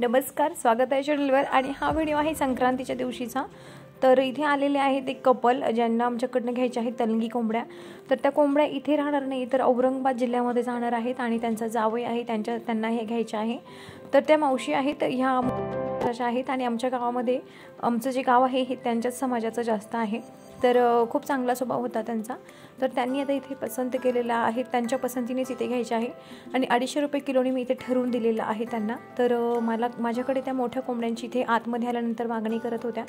नमस्कार, स्वागत आहे चॅनलवर. आणि हा व्हिडिओ आहे संक्रांतीच्या दिवशीचा. तर इथे आलेले आहेत एक कपल ज्यांना आमच्याकडनं घ्यायच्या आहेत तलंगी कोंबड्या. तर त्या कोंबड्या इथे राहणार नाही, तर औरंगाबाद जिल्ह्यामध्ये जाणार आहेत आणि त्यांचा जावई आहे त्यांना हे घ्यायचे आहे. तर त्या मावशी आहेत ह्या आहेत आणि आमच्या गावामध्ये आमचं जे गाव आहे हे त्यांच्याच समाजाचं जास्त आहे. तर खूप चांगला स्वभाव होता त्यांचा. तर त्यांनी आता इथे पसंत केलेला आहे, त्यांच्या पसंतीनेच इथे घ्यायचे आहे आणि 250 रुपये किलोने मी इथे ठरवून दिलेलं आहे त्यांना. तर माझ्याकडे त्या मोठ्या कोंबड्यांची इथे आतमध्ये आल्यानंतर मागणी करत होत्या.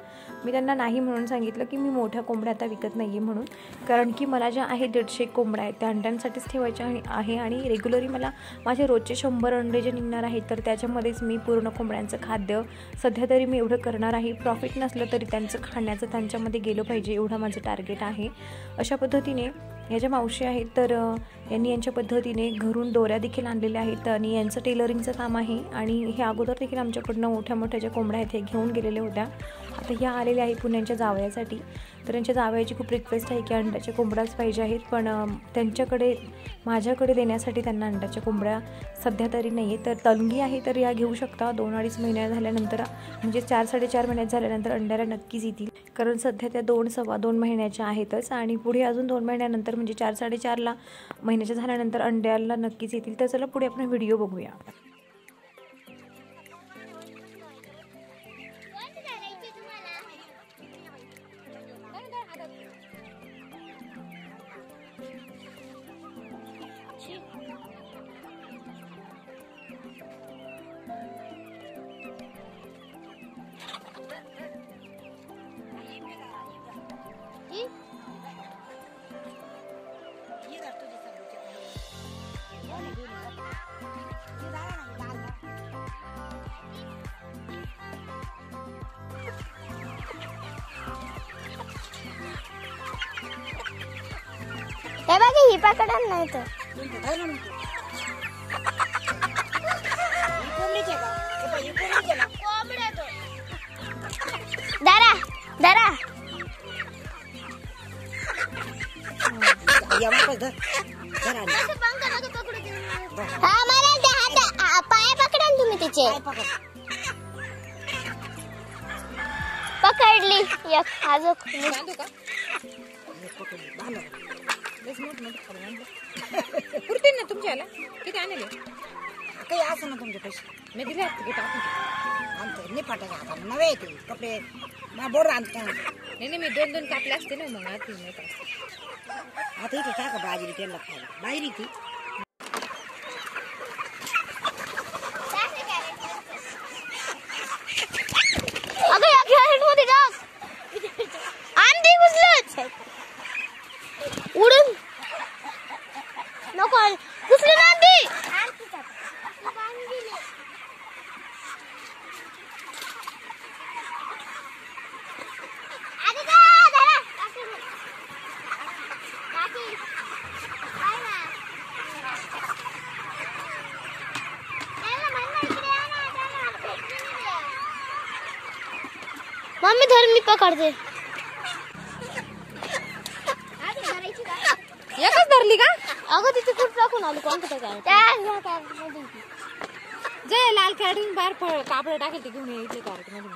मी त्यांना नाही म्हणून सांगितलं की मी मोठ्या कोंबड्या आता विकत नाही आहे म्हणून, कारण की मला ज्या आहे 150 कोंबड्या आहेत त्या अंड्यांसाठीच ठेवायच्या आहे आणि रेग्युलरी मला माझे रोजचे 100 अंडे जे निघणार आहेत तर त्याच्यामध्येच मी पूर्ण कोंबड्यांचं खाद्य सध्या तरी मी एवढं करणार आहे. प्रॉफिट नसलं तरी त्यांचं खाण्याचं त्यांच्यामध्ये गेलं पाहिजे एवढं माझं टार्गेट आहे. अशा पद्धतीने या ज्या मावशी आहेत तर यांनी यांच्या पद्धतीने घरून दोऱ्या देखील आणलेल्या आहेत आणि यांचं टेलरिंगचं काम आहे. आणि हे अगोदर देखील आमच्याकडनं मोठ्या ज्या कोंबड्या आहेत हे घेऊन गेलेले होत्या. आता ह्या आलेल्या आहेत पुण्याच्या जावयासाठी. तर यांच्या जावयाची खूप रिक्वेस्ट आहे की अंड्याच्या कोंबड्याच पाहिजे आहेत, पण माझ्याकडे देण्यासाठी त्यांना अंड्याच्या कोंबड्या सध्या तरी नाही आहे. तर तलंगी आहे तर या घेऊ शकता. 2-2.5 महिन्या झाल्यानंतर म्हणजे 4-4.5 महिन्यात झाल्यानंतर अंड्याला नक्कीच येतील, कारण सध्या त्या 2-2.25 महिन्याच्या आहेतच आणि पुढे अजून 2 महिन्यानंतर म्हणजे 4-4.5 महिन्याच्या झाल्यानंतर अंड्याला नक्कीच येतील. तर चला पुढे आपण व्हिडिओ बघूया. हे बघा ही पकडन नाही तर दारा दारा हा मला पाय पकडा तुम्ही तिचे पकडली एक अजून पुरतील ना तुमच्याला? किती आणले काही असं ना तुमचे पैसे मी दिले आणतो नाही फाटायचे हाताला नवे येते कपडे बोर आणतो नाही मी 2-2 कापले असते ना मग आता इथे टाका बाजरी तेल खायला बाहेर ती उडून नको कुठली नांदी मम्मी धर मी पकडते. एकच धरली का? अगं तिथे कुठं टाकून आलो कोणतं जे लाल कॅरेट बाहेर कापड टाकेल ते घेऊन यायचे कॅरेट मधून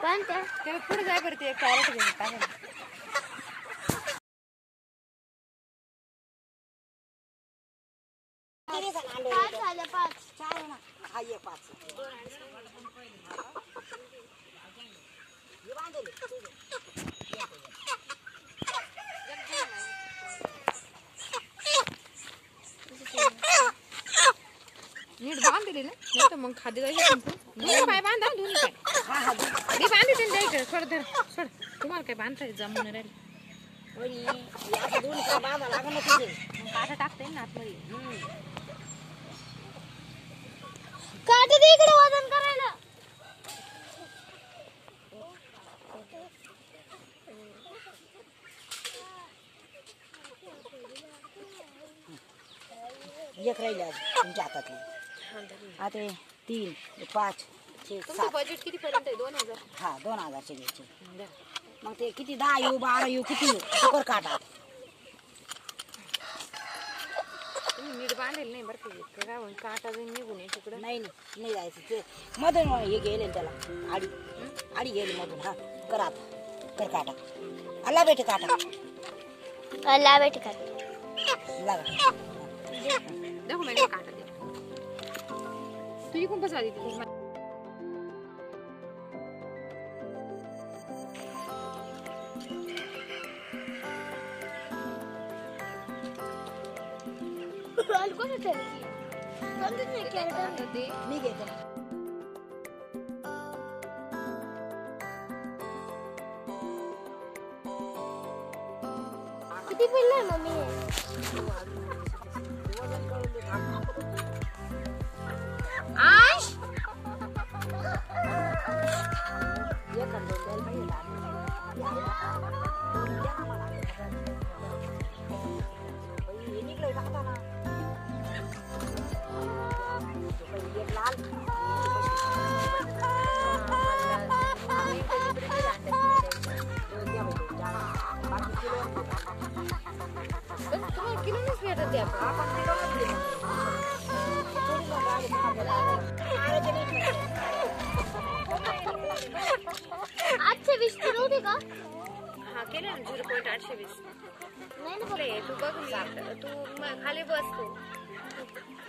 पण ते पुढे जाय करते एक कॅरेट घेऊन टाकेल. नीट बांध दिली ना नाही तर मग खाद्य जायचं दोन्ही पाय बांधा दोन्ही पाय मी बांधते द्यायचं सोड धर सोड तुम्हाला काय बांधताय जमून राहील काटा टाकते ना आतमध्ये काटा दे इकडे वजन करायला. एक राहिले तुमच्या हातातली आता 3, 5, 6, 7 बजेट किती पर्यंत आहे? 2000. हा 2000चे घ्यायचे. मग ते किती 10 येऊ 12 येऊ किती येऊ कर काटा नीट बांधेल नाही बरं का काय होईल काटा जाईन निघून ये तिकडं. नाही नाही नाही जायचं ते मधून हे गेले त्याला आडी आडी गेली मधून. हा कर आता कर काटा आला बेटे काटा ला बेटी काट लागा देखो मैंने काटा दे तुझी कोण फसा दी थी अलको से चली समझ नहीं क्या काटा दे. मी घेते किती पडलं मम्मी आश तुम्हाला किलो नच भेटत द्या आजचे 20 किलो होते का हा केलं ना 0.820. नाही ना आपले तू बघ मी तू खाली बस तू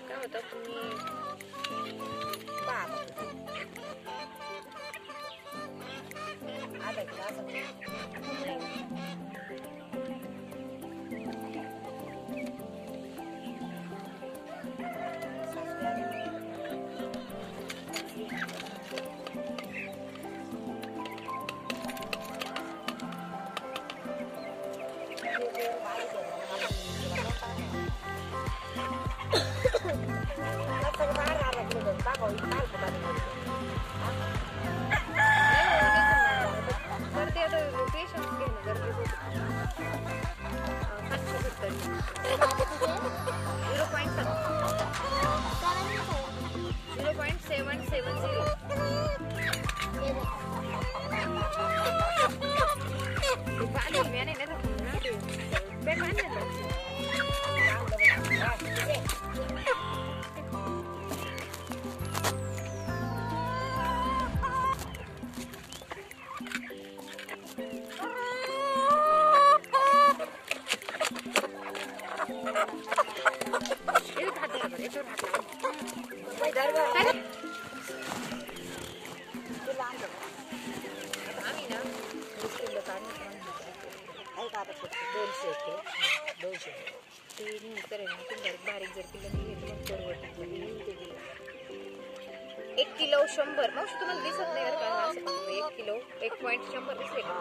काय होतं तुम्ही तर ते आता पेशन्स घेणं गरजेचं बारीक जर किलो एक किलो 100 मग तुम्हाला दिसत नाही का असं 1 किलो 1.100 दिसले का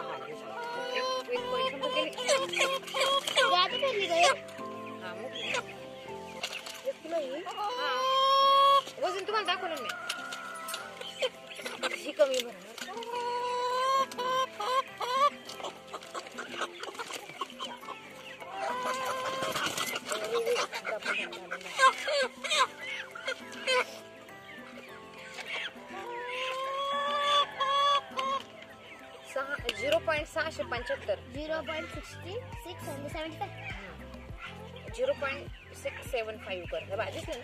1.100 गेले हा मग 1 किलो हा वजन तुम्हाला दाखवलं मी ही कमी भरणार .675 0.675 कर हे बाजूच ना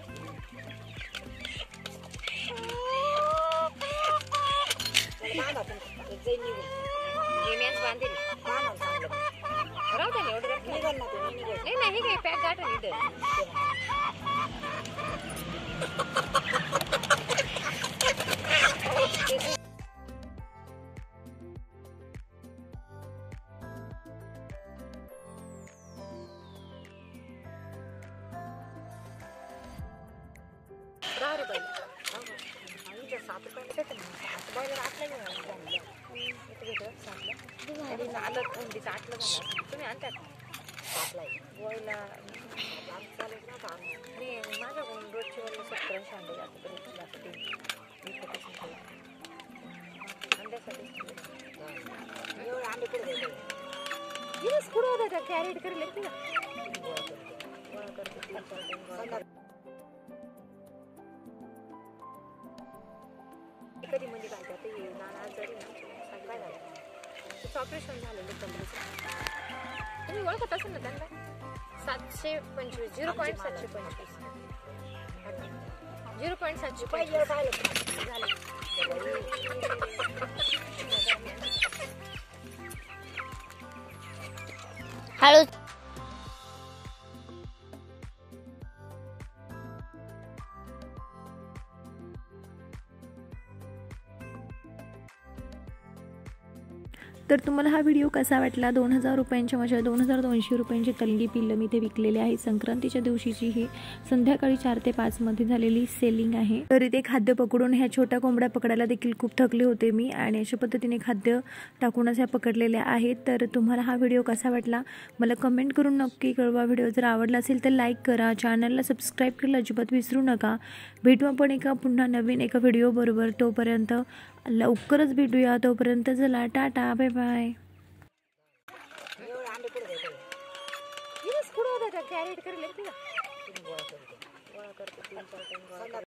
बांधेल राहू दे एवढं नाही काही पॅक गाठ इथं तुम्ही आणतात माझ्याकडून रोजची वगैरे 1700 अंडे अंड्यासाठी कुठं होता कॅरेट करेल ना कधी म्हणजे काय जाते नाना आजारी ना काय झालं ऑपरेशन झालेलं कमरेचं तुम्ही ओळखत असेल ना त्यांना 725 0.725 0.725 पाहिजे पाहिलं झालं हळू तर तुम्हाला हा व्हिडिओ कसा वाटला? 2000 रुपयांच्या माझ्या 2200 रुपयांची तलगी पिल्लं मी ते विकलेले आहे. संक्रांतीच्या दिवशीची ही संध्याकाळी 4 ते 5 मध्ये झालेली सेलिंग आहे. तर इथे खाद्य पकडून ह्या छोट्या कोंबड्या पकडायला देखील खूप थकले होते मी आणि अशा पद्धतीने खाद्य टाकूनच ह्या पकडलेल्या आहेत. तर तुम्हाला हा व्हिडिओ कसा वाटला मला कमेंट करून नक्की कळवा. व्हिडिओ जर आवडला असेल तर लाईक करा, चॅनलला सबस्क्राईब करायला अजिबात विसरू नका. भेटू आपण पुन्हा नवीन एका व्हिडिओ बरोबर. तोपर्यंत लवकरच भेटूया. तोपर्यंत चला टाटा, बाय बाय. एवढं अंडे कुठे द्यायचं कॅरेट करेल गोळा करते 3-4 टाइम